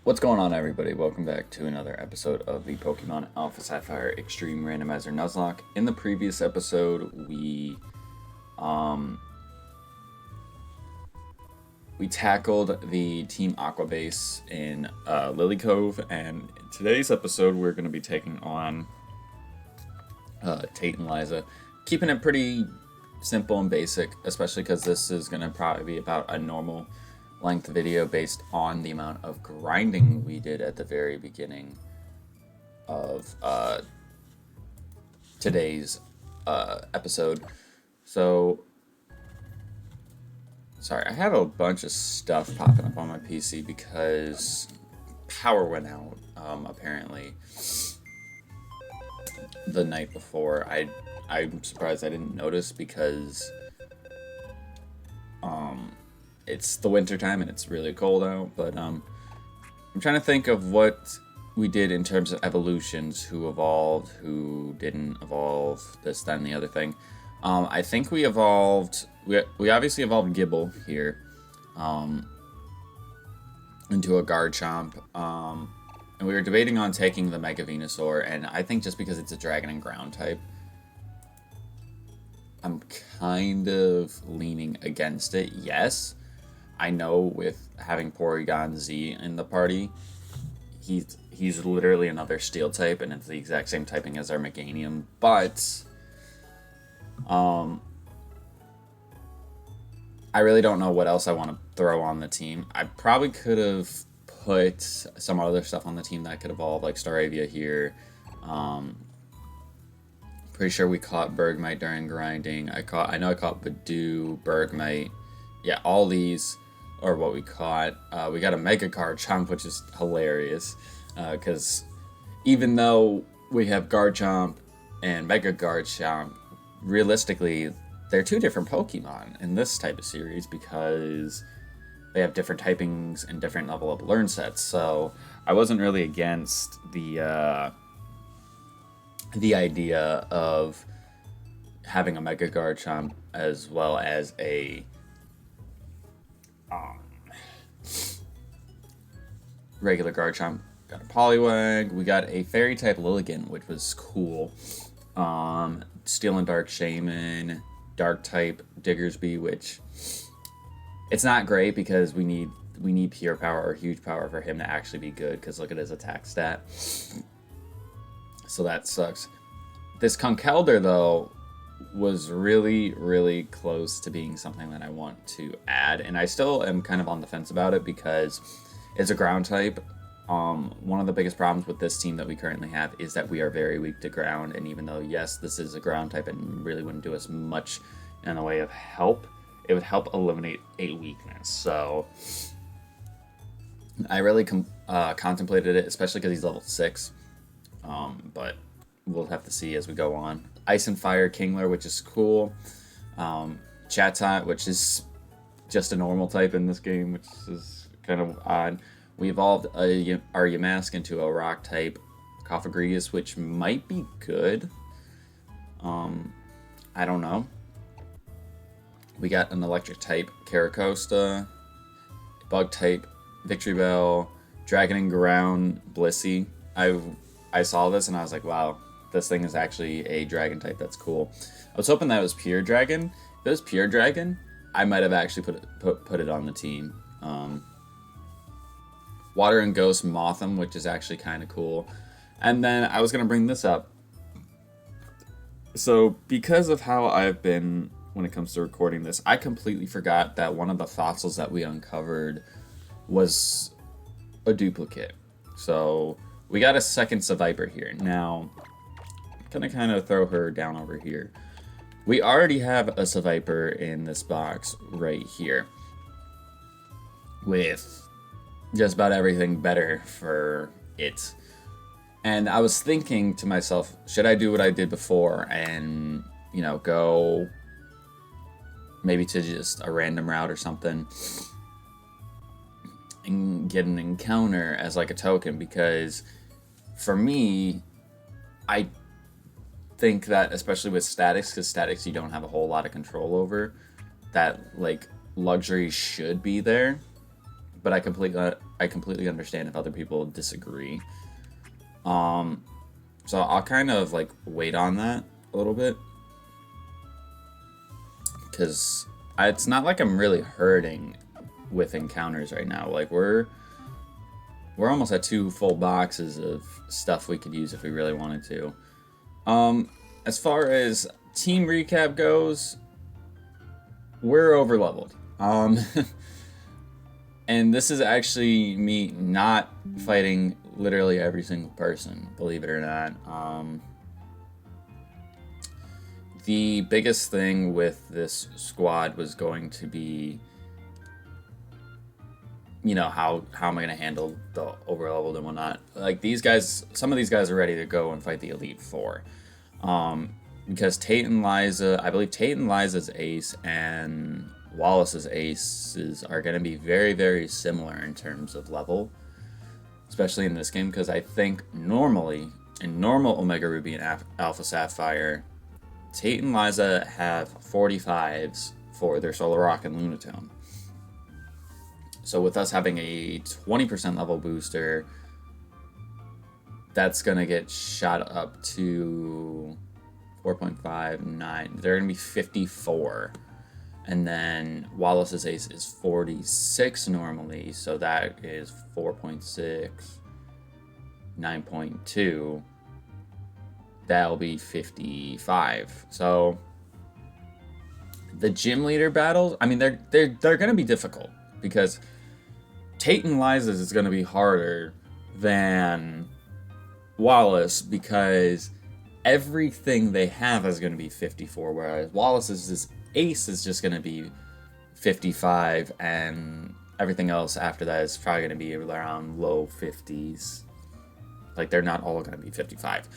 What's going on, everybody? Welcome back to another episode of the Pokemon Alpha Sapphire Extreme Randomizer Nuzlocke. In the previous episode, we tackled the Team Aqua base in Lily Cove, and in today's episode, we're going to be taking on Tate and Liza, keeping it pretty simple and basic, especially because this is going to probably be about a normal length video based on the amount of grinding we did at the very beginning of today's episode. So, sorry, I had a bunch of stuff popping up on my PC because power went out, apparently, the night before. I'm surprised I didn't notice because it's the winter time and it's really cold out, but I'm trying to think of what we did in terms of evolutions, who evolved, who didn't evolve, this, that, and the other thing. I think we evolved, we obviously evolved Gibble here into a Garchomp, and we were debating on taking the Mega Venusaur, and I think just because it's a Dragon and Ground type, I'm kind of leaning against it. Yes, I know with having Porygon Z in the party, he's literally another Steel type, and it's the exact same typing as our Meganium, but I really don't know what else I want to throw on the team. I probably could have put some other stuff on the team that could evolve, like Staravia here. Pretty sure we caught Bergmite during grinding. I know I caught Badoo, Bergmite. Yeah, all these are what we caught. We got a Mega Garchomp, which is hilarious, because even though we have Garchomp and Mega Garchomp, realistically, they're two different Pokemon in this type of series because they have different typings and different level of learn sets. So I wasn't really against the idea of having a Mega Garchomp as well as a regular Garchomp. Got a Poliwag. We got a Fairy type Lilligant, which was cool. Steel and Dark Shaman, Dark type Diggersby, which it's not great because we need pure power or huge power for him to actually be good. Because look at his attack stat. So that sucks. This Conkeldurr, though, was really, really close to being something that I want to add. And I still am kind of on the fence about it because it's a ground type. One of the biggest problems with this team that we currently have is that we are very weak to ground. And even though, yes, this is a ground type and really wouldn't do us much in the way of help, it would help eliminate a weakness. So I really contemplated it, especially because he's level 6. But we'll have to see as we go on. Ice and Fire Kingler, which is cool. Chatot, which is just a normal type in this game, which is kind of odd. We evolved our Yamask into a rock type Cofagrigus, which might be good. I don't know. We got an electric type Caracosta, bug type Victreebel, Dragon and Ground Blissey. I saw this and I was like, wow, this thing is actually a dragon type. That's cool. I was hoping that was pure dragon. If it was pure dragon, I might have actually put it on the team. Water and Ghost Mothim, which is actually kind of cool. And then I was going to bring this up. So because of how I've been when it comes to recording this, I completely forgot that one of the fossils that we uncovered was a duplicate. So we got a second Seviper here. Now, I'm going to kind of throw her down over here. We already have a Seviper in this box right here, with just about everything better for it. And I was thinking to myself, should I do what I did before and, you know, go maybe to just a random route or something and get an encounter as like a token? Because for me, I think that especially with statics, because statics you don't have a whole lot of control over, that like luxury should be there. but I completely understand if other people disagree. So I'll kind of like wait on that a little bit, because it's not like I'm really hurting with encounters right now. Like we're almost at 2 full boxes of stuff we could use if we really wanted to. As far as team recap goes, we're over leveled. And this is actually me not fighting literally every single person, believe it or not. The biggest thing with this squad was going to be, you know, how am I going to handle the overleveled and whatnot. Like these guys, some of these guys are ready to go and fight the Elite Four. Because Tate and Liza, I believe Tate and Liza's ace and Wallace's aces are going to be very, very similar in terms of level, especially in this game, because I think normally, in normal Omega Ruby and Alpha Sapphire, Tate and Liza have 45s for their Solar Rock and Lunatone. So with us having a 20% level booster, that's going to get shot up to 4.59. They're going to be 54. And then Wallace's ace is 46 normally, so that is 4.6, 9.2. That'll be 55. So the gym leader battles, I mean, they're going to be difficult, because Tate and Liza's is going to be harder than Wallace, because everything they have is going to be 54, whereas Wallace's ace is just going to be 55, and everything else after that is probably going to be around low 50s. Like, they're not all going to be 55.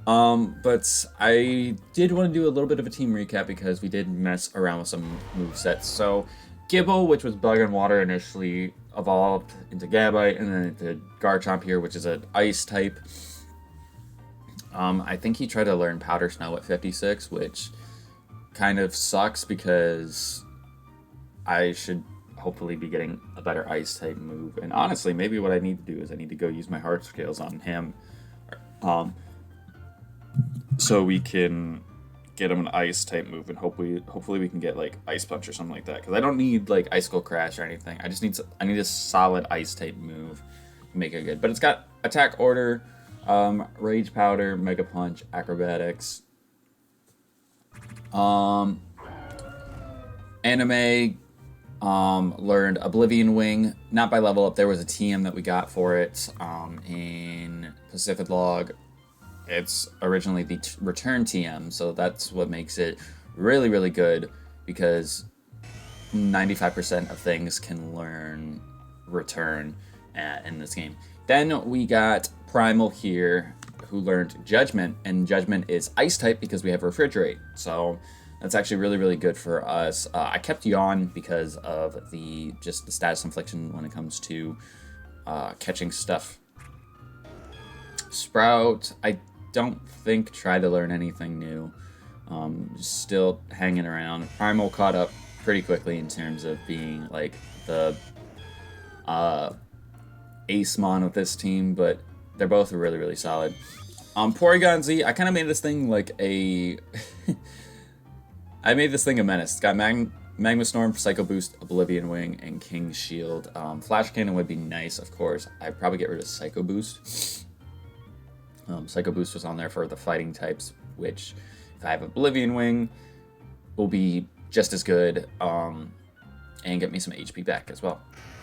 But I did want to do a little bit of a team recap, because we did mess around with some movesets. So Gibble, which was Bug and Water, initially evolved into Gabite, and then into Garchomp here, which is an Ice type. I think he tried to learn Powder Snow at 56, which kind of sucks, because I should hopefully be getting a better Ice type move. And honestly, maybe what I need to do is I need to go use my Heart Scales on him, so we can get him an Ice type move, and hopefully we can get like Ice Punch or something like that, because I don't need like Icicle Crash or anything. I need a solid Ice type move to make it good. But it's got Attack Order, Rage Powder, Mega Punch, Acrobatics. Anime learned Oblivion Wing, not by level up. There was a TM that we got for it in Pacific Log. It's originally the return TM, so that's what makes it really, really good, because 95% of things can learn return in this game. Then we got Primal here, who learned Judgment, and Judgment is Ice type because we have Refrigerate. So that's actually really, really good for us. I kept Yawn because of the status infliction when it comes to catching stuff. Sprout, I don't think tried to learn anything new. Still hanging around. Primal caught up pretty quickly in terms of being like the ace mon with this team, but they're both really, really solid. Porygon Z, I kind of made this thing like a I made this thing a menace. It's got Magma Storm, Psycho Boost, Oblivion Wing, and King's Shield. Flash Cannon would be nice, of course. I'd probably get rid of Psycho Boost. Psycho Boost was on there for the fighting types, which, if I have Oblivion Wing, will be just as good, and get me some HP back as well.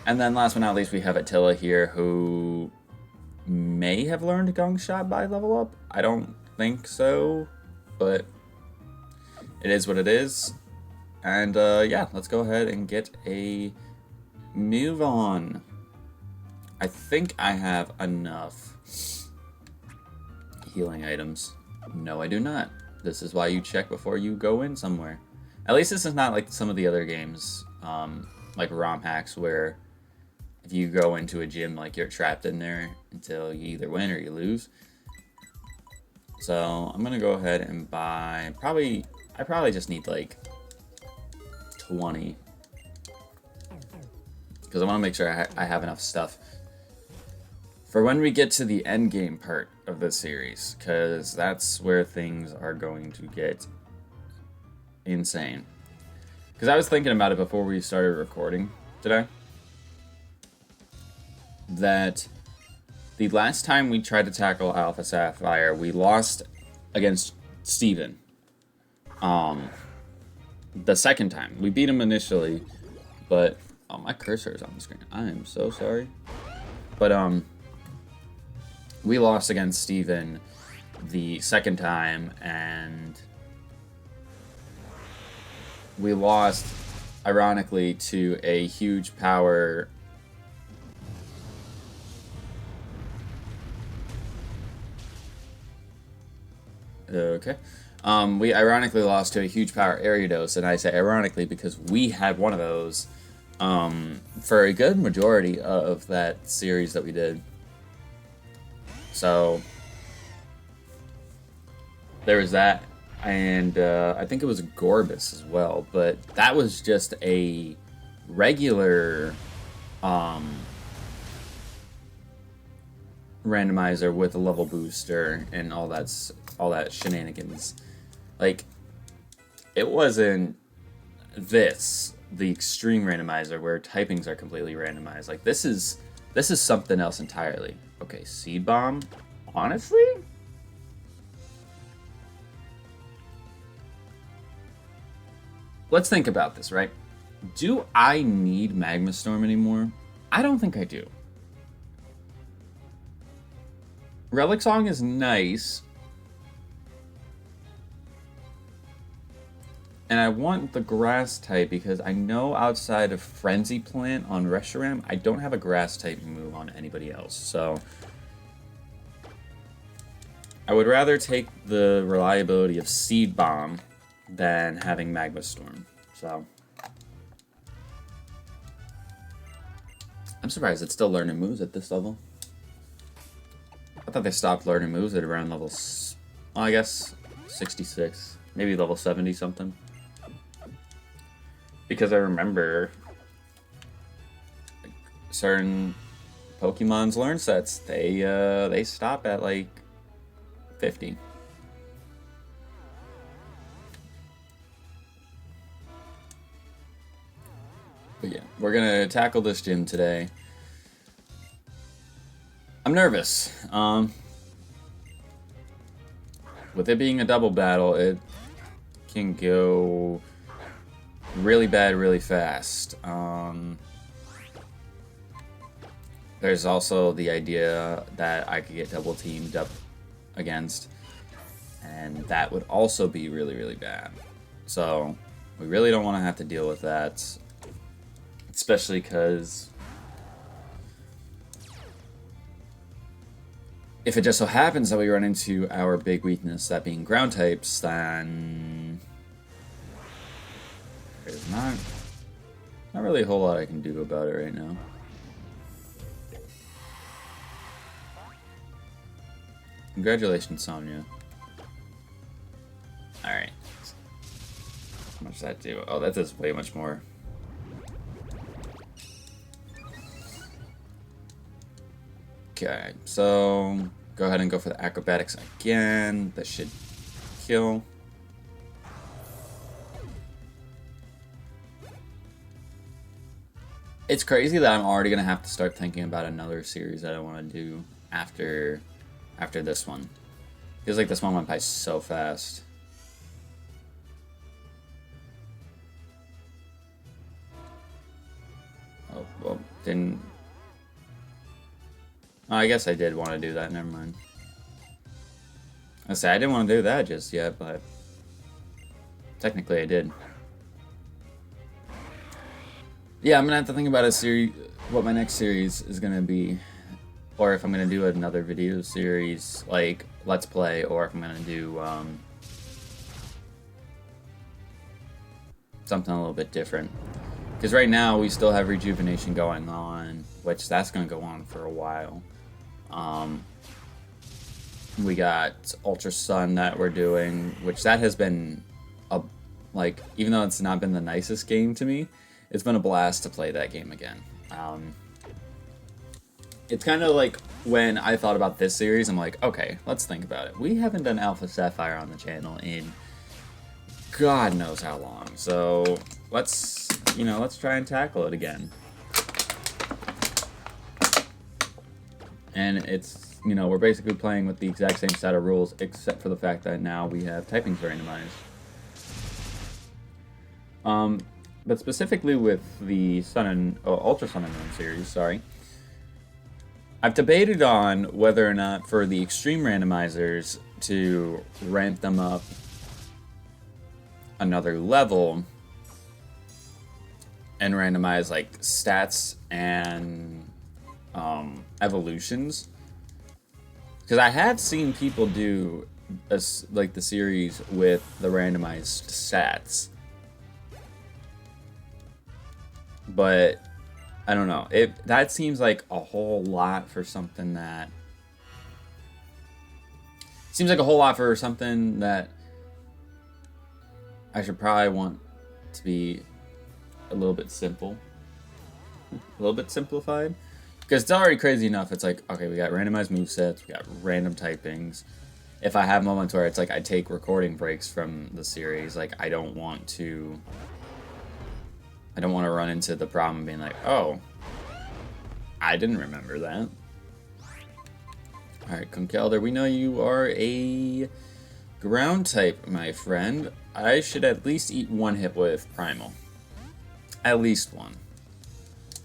And then last but not least, we have Attila here, who may have learned Gong Shot by level up. I don't think so, but it is what it is. And yeah, let's go ahead and get a move on. I think I have enough healing items. No, I do not. This is why you check before you go in somewhere. At least this is not like some of the other games, like ROM hacks, where if you go into a gym, like, you're trapped in there until you either win or you lose. So I'm gonna go ahead and buy I probably just need like 20, because I want to make sure I have enough stuff for when we get to the end game part of the series, because that's where things are going to get insane. Because I was thinking about it before we started recording today, that the last time we tried to tackle Alpha Sapphire, we lost against Steven. The second time. We beat him initially, but... Oh, my cursor is on the screen. I am so sorry. But, we lost against Steven the second time, and we lost, ironically, to a huge power... Okay. We ironically lost to a huge power Ariados, and I say ironically because we had one of those for a good majority of that series that we did. So there was that, and I think it was Gorbis as well, but that was just a regular randomizer with a level booster and all that shenanigans. Like, it wasn't the extreme randomizer where typings are completely randomized. Like, this is something else entirely. Okay, Seed Bomb. Honestly? Let's think about this, right? Do I need Magma Storm anymore? I don't think I do. Relic Song is nice. And I want the grass type because I know outside of Frenzy Plant on Reshiram, I don't have a grass type move on anybody else. So I would rather take the reliability of Seed Bomb than having Magma Storm. So I'm surprised it's still learning moves at this level. I thought they stopped learning moves at around level, well, I guess 66, maybe level 70 something. Because I remember certain Pokemon's learn sets, they stop at like 50. But yeah, we're gonna tackle this gym today. I'm nervous. With it being a double battle, it can go really bad really fast. There's also the idea that I could get double teamed up against, and that would also be really, really bad. So we really don't want to have to deal with that, especially because if it just so happens that we run into our big weakness, that being ground types, then there's not really a whole lot I can do about it right now. Congratulations, Sonya. Alright. How much does that do? Oh, that does way much more. Okay, so go ahead and go for the acrobatics again. That should kill. It's crazy that I'm already gonna have to start thinking about another series that I want to do after this one. Feels like this one went by so fast. Oh, well, didn't... Oh, I guess I did want to do that, never mind. I say I didn't want to do that just yet, but technically I did. Yeah, I'm gonna have to think about a series, what my next series is gonna be, or if I'm gonna do another video series like Let's Play, or if I'm gonna do something a little bit different. Because right now we still have Rejuvenation going on, which that's gonna go on for a while. We got Ultra Sun that we're doing, which that has been like, even though it's not been the nicest game to me, it's been a blast to play that game again. It's kind of like when I thought about this series, I'm like, okay, let's think about it. We haven't done Alpha Sapphire on the channel in God knows how long. So let's try and tackle it again. And it's, we're basically playing with the exact same set of rules, except for the fact that now we have typings randomized. But specifically with the Ultra Sun and Moon series, sorry. I've debated on whether or not for the extreme randomizers to ramp them up another level and randomize like stats and evolutions, because I have seen people do like the series with the randomized stats, but I don't know. That seems like a whole lot for something that I should probably want to be a little bit simple, a little bit simplified, because it's already crazy enough. It's like, okay, we got randomized movesets, we got random typings. If I have moments where it's like I take recording breaks from the series, like I don't want to run into the problem of being like, oh, I didn't remember that. Alright, Conkelder, we know you are a ground type, my friend. I should at least eat one hit with Primal. At least one.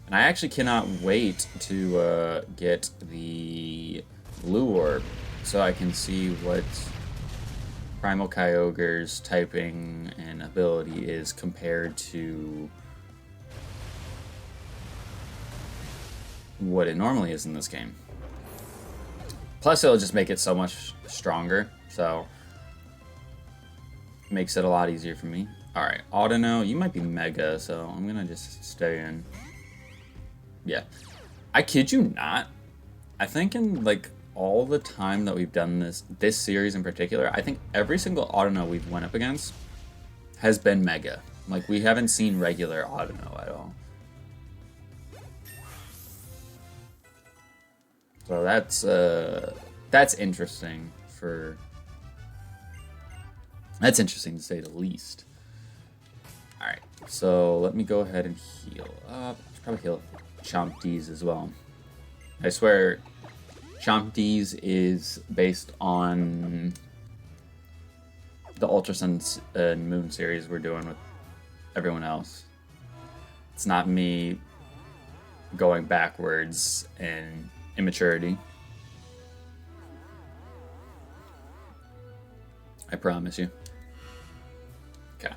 And I actually cannot wait to get the blue orb so I can see what Primal Kyogre's typing and ability is compared to what it normally is in this game. Plus, it'll just make it so much stronger, so makes it a lot easier for me. Alright, Autono, you might be Mega, so I'm gonna just stay in. Yeah. I kid you not. I think in, like, all the time that we've done this series in particular, I think every single Autono we've went up against has been Mega. Like, we haven't seen regular Autono at all. So that's interesting that's interesting to say the least. Alright, so let me go ahead and heal up. Should probably heal Chomp D's as well. I swear Chomp D's is based on the Ultra Sun and Moon series we're doing with everyone else. It's not me going backwards in immaturity. I promise you. Okay.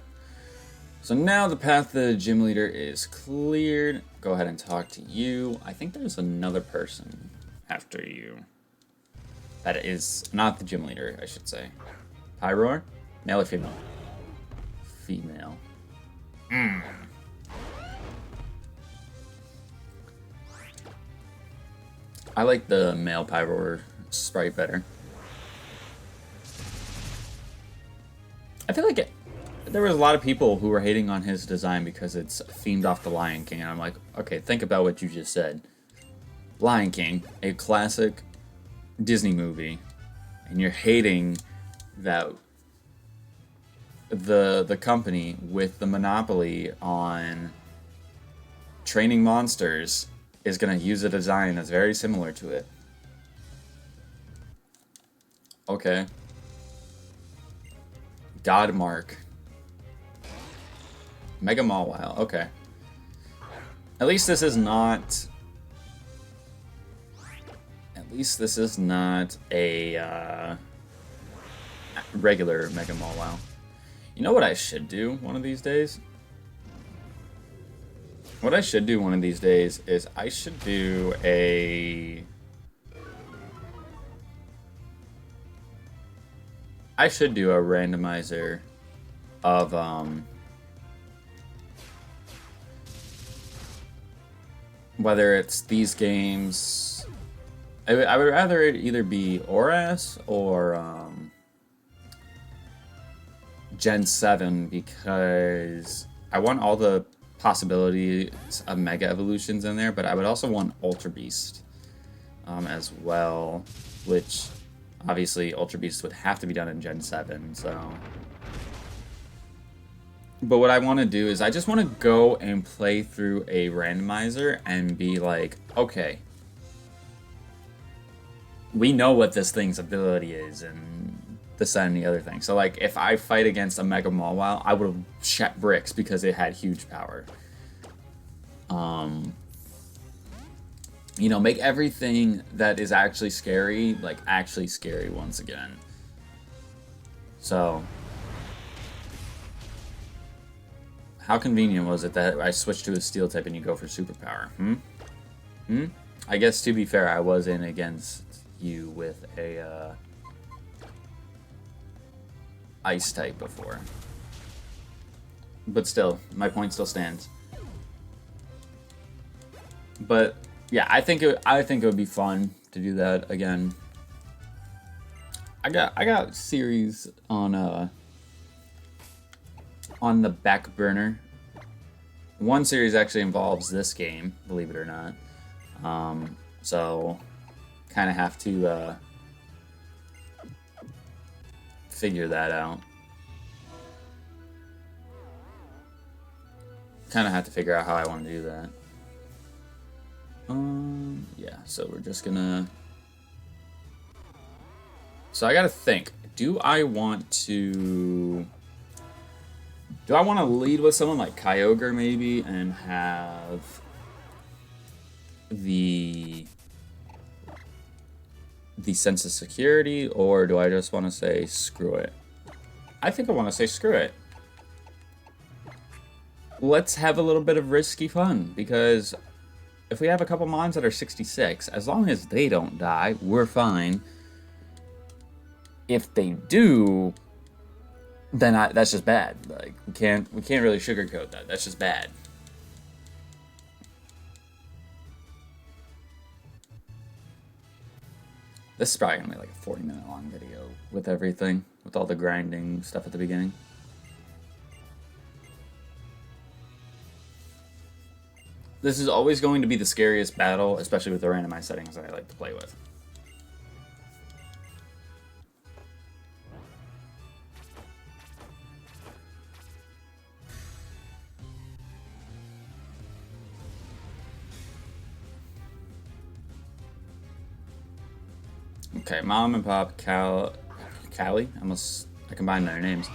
So now the path to the gym leader is cleared. Go ahead and talk to you. I think there's another person after you. That is not the gym leader, I should say. Pyroar? Male or female? Female. I like the male Pyroar sprite better. I feel like there was a lot of people who were hating on his design because it's themed off the Lion King, and I'm like, okay, think about what you just said. Lion King, a classic Disney movie, and you're hating that the company with the monopoly on training monsters is going to use a design that's very similar to it. Okay. Godmark. Mega Mawile. Okay. At least this is not... At least this is not a regular Mega Mawile. You know what I should do one of these days? What I should do one of these days is I should do a... I should do a randomizer of, whether it's these games... I would rather it either be ORAS or, Gen 7, because I want all the possibilities of Mega Evolutions in there, but I would also want Ultra Beast as well, which obviously Ultra Beast would have to be done in Gen 7, so... But what I want to do is I just want to go and play through a randomizer and be like, okay, we know what this thing's ability is and this and the other thing. So like if I fight against a Mega Mawile, I would have shat bricks because it had huge power. You know, make everything that is actually scary, like actually scary once again. So... How convenient was it that I switched to a steel type and you go for superpower? I guess to be fair, I was in against you with a ice type before. But still, my point still stands. But yeah, I think it would be fun to do that again. I got series on the back burner. One series actually involves this game, believe it or not. So, kind of have to figure that out. Kind of have to figure out how I want to do that. Yeah, so we're just gonna... So I gotta think. Do I want to lead with someone like Kyogre maybe and have the sense of security, or do I just want to say screw it? I think I want to say screw it. Let's have a little bit of risky fun, because if we have a couple mons that are 66, as long as they don't die, we're fine. If they do, then that's just bad. Like we can't really sugarcoat that. That's just bad. This is probably gonna be like a 40-minute long video with everything, with all the grinding stuff at the beginning. This is always going to be the scariest battle, especially with the randomized settings that I like to play with. Okay, Mom and Pop, Callie, I combined their names.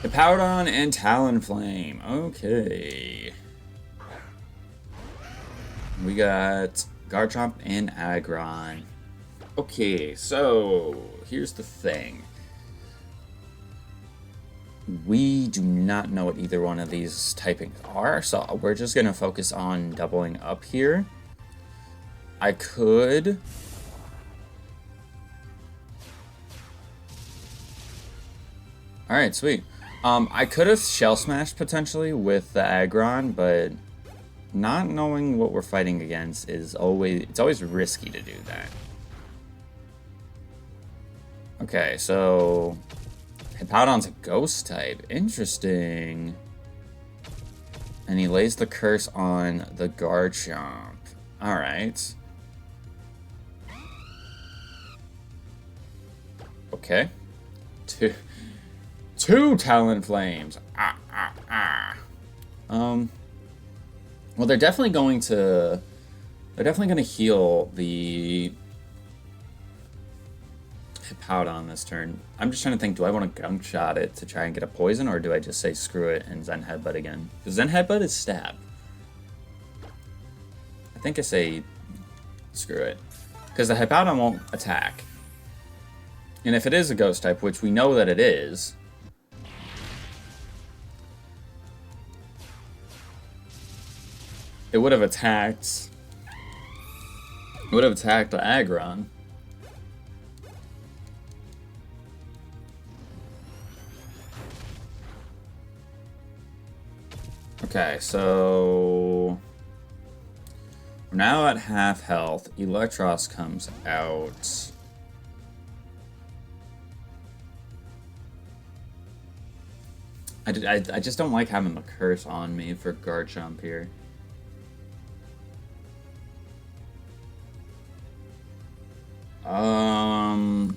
Hippowdon and Talonflame. Okay. We got Garchomp and Aggron. Okay, so here's the thing. We do not know what either one of these typings are, so we're just gonna focus on doubling up here. I could... Alright, sweet. I could have Shell Smashed potentially with the Aggron, but not knowing what we're fighting against is always risky to do that. Okay, so Hippowdon's a ghost type. Interesting. And he lays the curse on the Garchomp. Alright. Okay. Two Talonflames. Well, they're definitely going to heal the Hippowdon this turn. I'm just trying to think, do I want to gunk shot it to try and get a poison, or do I just say screw it and Zen Headbutt again? Because Zen Headbutt is stab. I think I say screw it. Because the Hippowdon won't attack. And if it is a ghost type, which we know that it is, it would have attacked. It would have attacked the Aggron. Okay, so we're now at half health. Electros comes out. I just don't like having the curse on me for Garchomp here. I'm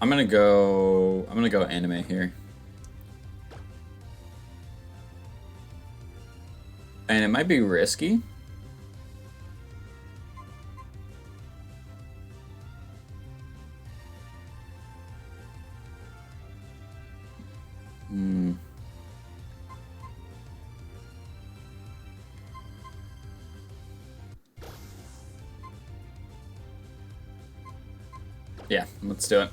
gonna go anime here. And it might be risky. Yeah, let's do it.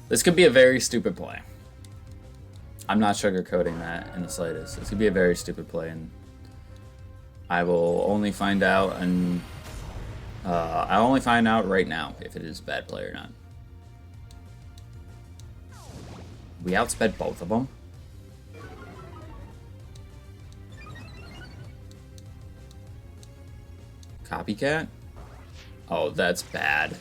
This could be a very stupid play. I'm not sugarcoating that in the slightest. This could be a very stupid play, and I will only find out, and I'll only find out right now if it is a bad play or not. We outsped both of them. Copycat? Oh, that's bad.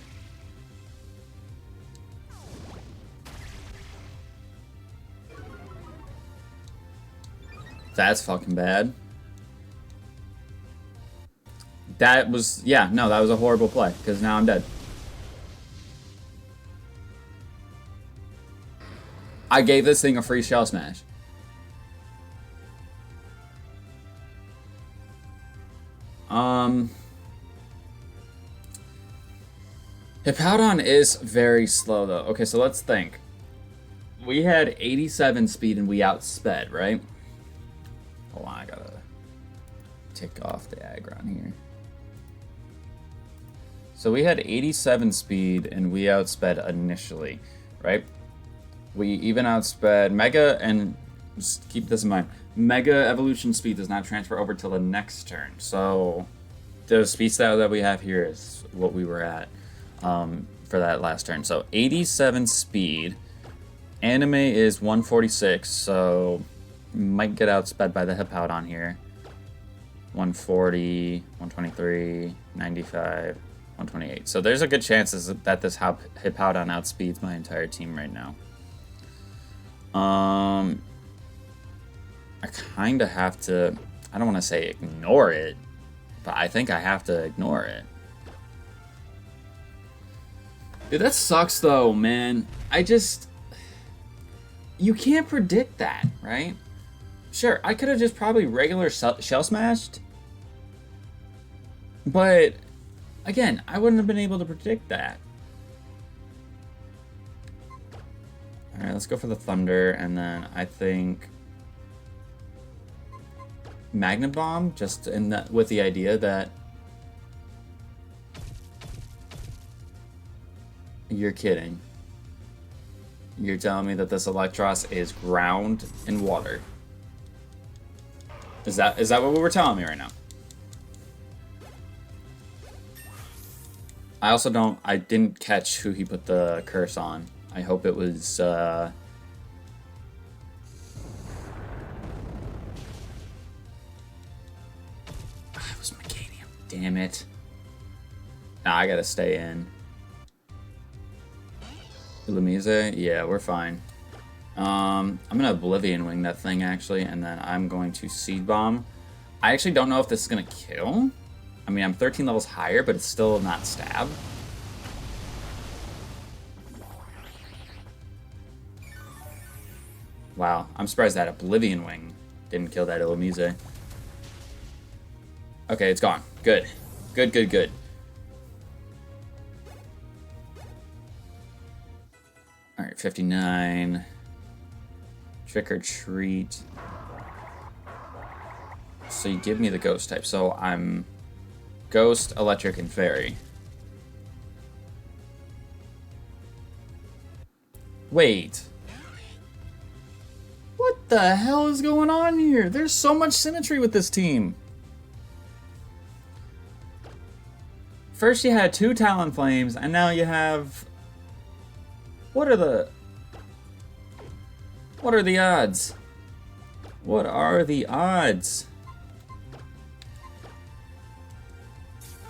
That's fucking bad. That was, yeah, no, that was a horrible play, because now I'm dead. I gave this thing a free shell smash. Hippowdon is very slow, though. Okay, so let's think. We had 87 speed and we outsped, right? Hold on, I gotta tick off the aggron here. So we had 87 speed and we outsped initially, right? We even outsped Mega, and just keep this in mind. Mega evolution speed does not transfer over till the next turn. So the speed style that we have here is what we were at for that last turn. So 87 speed. Anime is 146, so might get outsped by the Hippowdon here. 140, 123, 95, 128. So there's a good chance that this Hippowdon outspeeds my entire team right now. I kind of have to, I don't want to say ignore it, but I think I have to ignore it. Dude, that sucks though, man. You can't predict that, right? Sure, I could have just probably regular shell smashed. But, again, I wouldn't have been able to predict that. Alright, let's go for the Thunder, and then I think Magna Bomb, just in that, with the idea that you're kidding. You're telling me that this Electros is ground in water. Is that what we were telling me right now? I didn't catch who he put the curse on. I hope it was, it was Mechanium. Damn it. Nah, I gotta stay in. Randomizer? Yeah, we're fine. I'm gonna Oblivion Wing that thing, actually, and then I'm going to Seed Bomb. I actually don't know if this is gonna kill. I mean, I'm 13 levels higher, but it's still not stab. Wow, I'm surprised that Oblivion Wing didn't kill that Randomizer. Okay, it's gone. Good. Good, good, good. Alright, 59. Trick or Treat. So you give me the Ghost type. So I'm Ghost, Electric, and Fairy. Wait. What the hell is going on here? There's so much symmetry with this team. First you had 2 Talonflames, and now you have... What are the odds? What are the odds?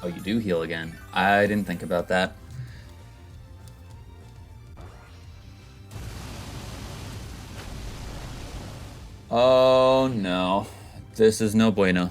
Oh, you do heal again. I didn't think about that. Oh no. This is no bueno.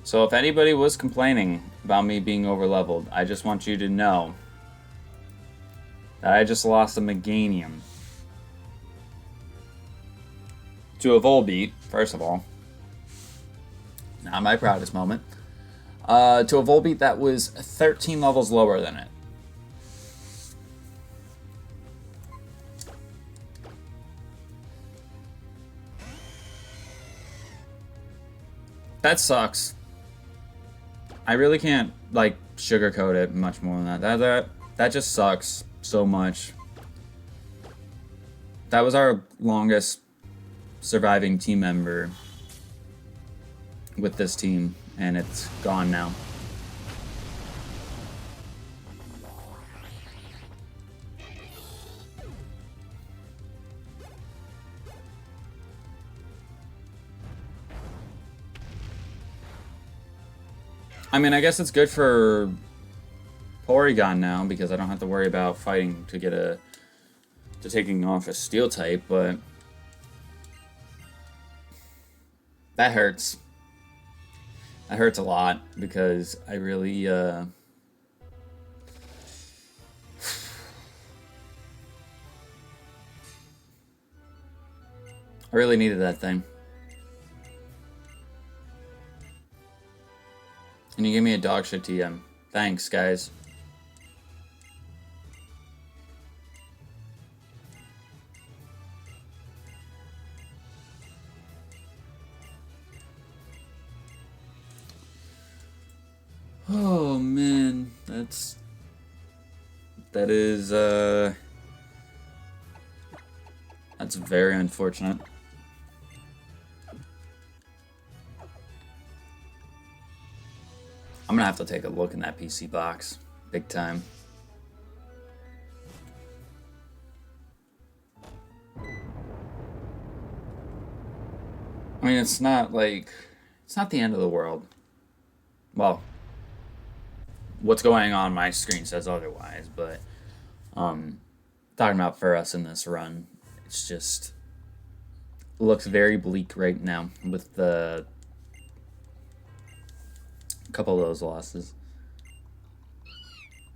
So if anybody was complaining about me being overleveled, I just want you to know that I just lost a Meganium to a Volbeat, first of all. Not my proudest moment. To a Volbeat that was 13 levels lower than it. That sucks. I really can't, like, sugarcoat it much more than that. That just sucks so much. That was our longest surviving team member with this team, and it's gone now. I mean, I guess it's good for Porygon now because I don't have to worry about fighting to get to taking off a steel type, but that hurts. That hurts a lot because I really I really needed that thing. And you gave me a dog shit TM. Thanks, guys. Oh man, that is that's very unfortunate. I'm gonna have to take a look in that PC box, big time. I mean, it's not the end of the world. Well, what's going on my screen says otherwise, but talking about for us in this run, it's just looks very bleak right now with the couple of those losses.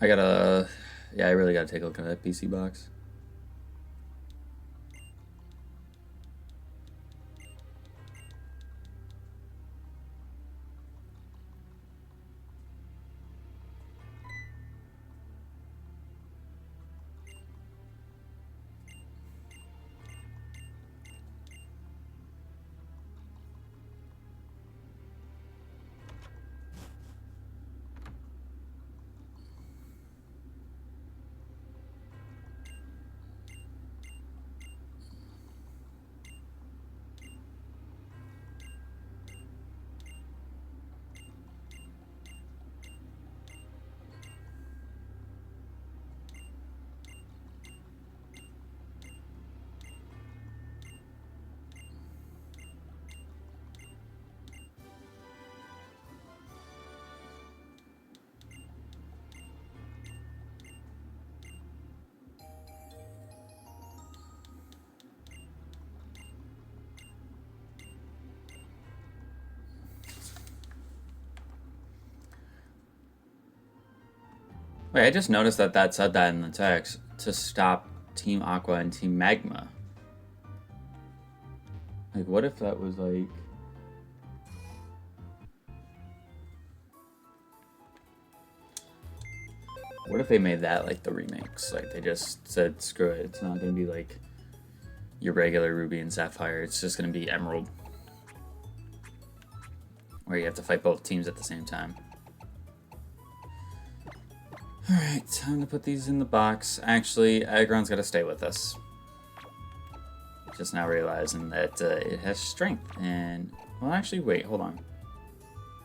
I really gotta take a look at that PC box. Wait, I just noticed that said that in the text to stop Team Aqua and Team Magma. Like, what if that was like... What if they made that like the remix? Like, they just said, screw it, it's not gonna be like your regular Ruby and Sapphire. It's just going to be Emerald, where you have to fight both teams at the same time. Alright, time to put these in the box. Actually, Aggron's got to stay with us. Just now realizing that it has strength. And, well, actually, wait, hold on.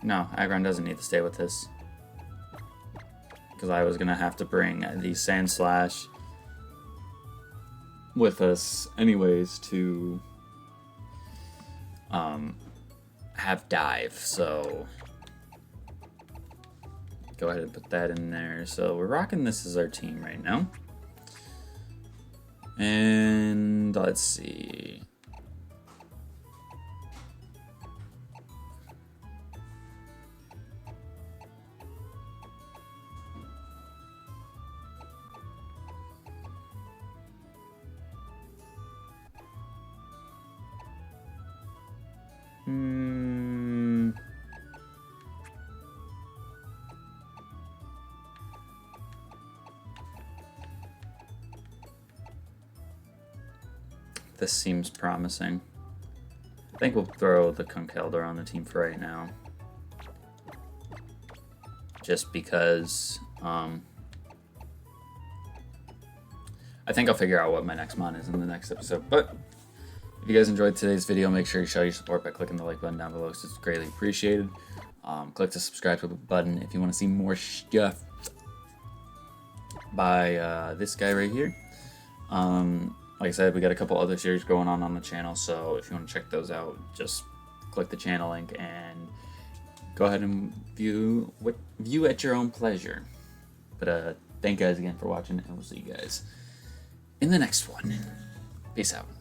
No, Aggron doesn't need to stay with this. Because I was going to have to bring the Sand Slash with us anyways to have Dive. So go ahead and put that in there. So we're rocking this as our team right now. And let's see. This seems promising. I think we'll throw the Conkeldurr on the team for right now. Just because I think I'll figure out what my next mon is in the next episode. But if you guys enjoyed today's video, make sure you show your support by clicking the like button down below. It's greatly appreciated. Click the subscribe button if you want to see more stuff by this guy right here. Like I said, we got a couple other series going on the channel, so if you want to check those out, just click the channel link and go ahead and view at your own pleasure. But thank you guys again for watching, and we'll see you guys in the next one. Peace out.